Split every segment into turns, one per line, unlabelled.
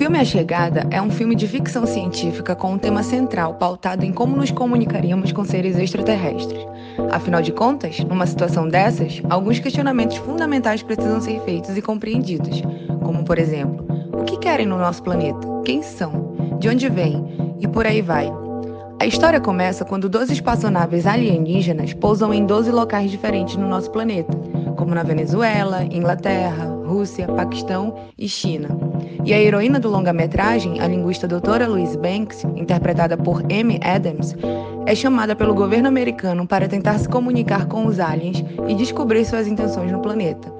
filme A Chegada é um filme de ficção científica com um tema central pautado em como nos comunicaríamos com seres extraterrestres. Afinal de contas, numa situação dessas, alguns questionamentos fundamentais precisam ser feitos e compreendidos, como, por exemplo, o que querem no nosso planeta? Quem são? De onde vêm? E por aí vai. A história começa quando 12 espaçonaves alienígenas pousam em 12 locais diferentes no nosso planeta, como na Venezuela, Inglaterra, Rússia, Paquistão e China. E a heroína do longa-metragem, a linguista Dra. Louise Banks, interpretada por Amy Adams, é chamada pelo governo americano para tentar se comunicar com os aliens e descobrir suas intenções no planeta.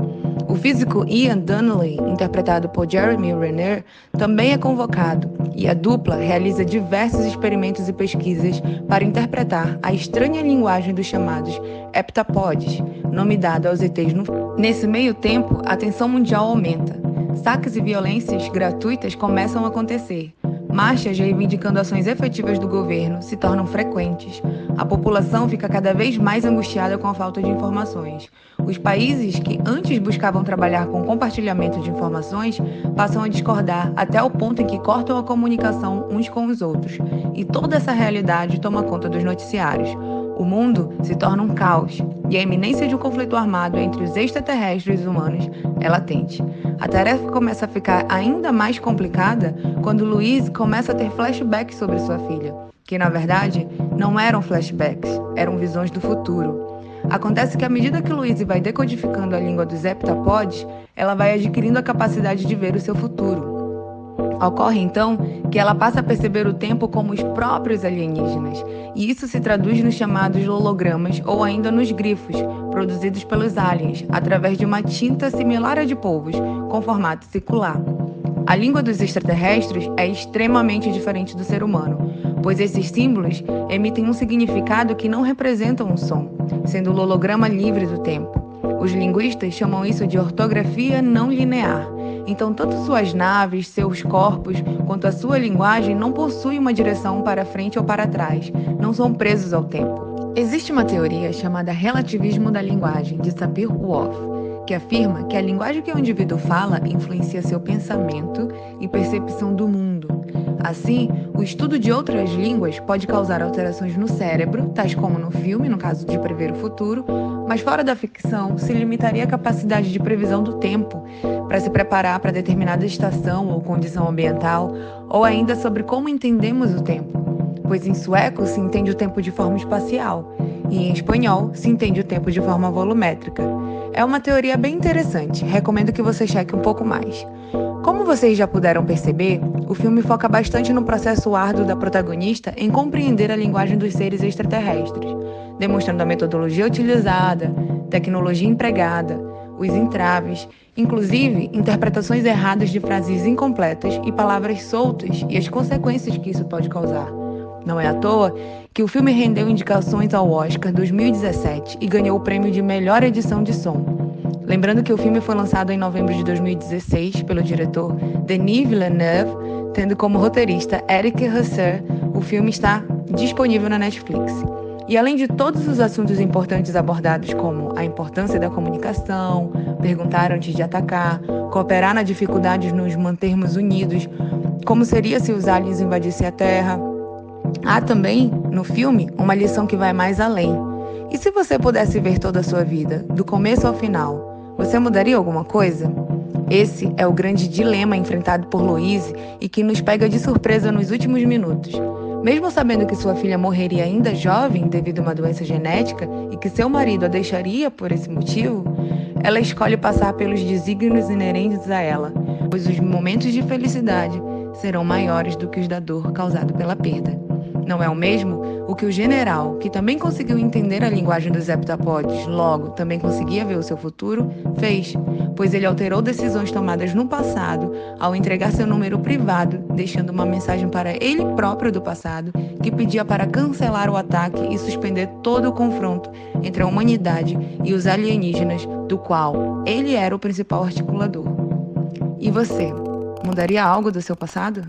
O físico Ian Donnelly, interpretado por Jeremy Renner, também é convocado, e a dupla realiza diversos experimentos e pesquisas para interpretar a estranha linguagem dos chamados heptapods, nome dado aos ETs no filme. Nesse meio tempo, a tensão mundial aumenta. Saques e violências gratuitas começam a acontecer. Marchas reivindicando ações efetivas do governo se tornam frequentes. A população fica cada vez mais angustiada com a falta de informações. Os países que antes buscavam trabalhar com compartilhamento de informações passam a discordar até o ponto em que cortam a comunicação uns com os outros. E toda essa realidade toma conta dos noticiários. O mundo se torna um caos e a iminência de um conflito armado entre os extraterrestres e os humanos é latente. A tarefa começa a ficar ainda mais complicada quando Louise começa a ter flashbacks sobre sua filha, que na verdade não eram flashbacks, eram visões do futuro. Acontece que à medida que Louise vai decodificando a língua dos heptapods, ela vai adquirindo a capacidade de ver o seu futuro. Ocorre, então, que ela passa a perceber o tempo como os próprios alienígenas, e isso se traduz nos chamados hologramas ou ainda nos grifos, produzidos pelos aliens, através de uma tinta similar à de polvos, com formato circular. A língua dos extraterrestres é extremamente diferente do ser humano, pois esses símbolos emitem um significado que não representam um som, sendo o holograma livre do tempo. Os linguistas chamam isso de ortografia não linear. Então, tanto suas naves, seus corpos, quanto a sua linguagem não possuem uma direção para frente ou para trás, não são presos ao tempo. Existe uma teoria chamada relativismo da linguagem, de Sapir-Whorf, que afirma que a linguagem que o indivíduo fala influencia seu pensamento e percepção do mundo. Assim, o estudo de outras línguas pode causar alterações no cérebro, tais como no filme, no caso de prever o futuro, mas fora da ficção, se limitaria à capacidade de previsão do tempo, para se preparar para determinada estação ou condição ambiental, ou ainda sobre como entendemos o tempo, pois em sueco se entende o tempo de forma espacial, e em espanhol se entende o tempo de forma volumétrica. É uma teoria bem interessante, recomendo que você cheque um pouco mais. Como vocês já puderam perceber, o filme foca bastante no processo árduo da protagonista em compreender a linguagem dos seres extraterrestres, demonstrando a metodologia utilizada, tecnologia empregada, os entraves, inclusive interpretações erradas de frases incompletas e palavras soltas e as consequências que isso pode causar. Não é à toa que o filme rendeu indicações ao Oscar 2017 e ganhou o prêmio de melhor edição de som. Lembrando que o filme foi lançado em novembro de 2016 pelo diretor Denis Villeneuve, tendo como roteirista Eric Hesser. O filme está disponível na Netflix. E além de todos os assuntos importantes abordados, como a importância da comunicação, perguntar antes de atacar, cooperar na dificuldade de nos mantermos unidos, como seria se os aliens invadissem a Terra, há também, no filme, uma lição que vai mais além. E se você pudesse ver toda a sua vida, do começo ao final, você mudaria alguma coisa? Esse é o grande dilema enfrentado por Louise e que nos pega de surpresa nos últimos minutos. Mesmo sabendo que sua filha morreria ainda jovem devido a uma doença genética e que seu marido a deixaria por esse motivo, ela escolhe passar pelos desígnios inerentes a ela, pois os momentos de felicidade serão maiores do que os da dor causada pela perda. Não é o mesmo o que o general, que também conseguiu entender a linguagem dos heptapods, logo também conseguia ver o seu futuro, fez, pois ele alterou decisões tomadas no passado ao entregar seu número privado, deixando uma mensagem para ele próprio do passado, que pedia para cancelar o ataque e suspender todo o confronto entre a humanidade e os alienígenas, do qual ele era o principal articulador. E você, mudaria algo do seu passado?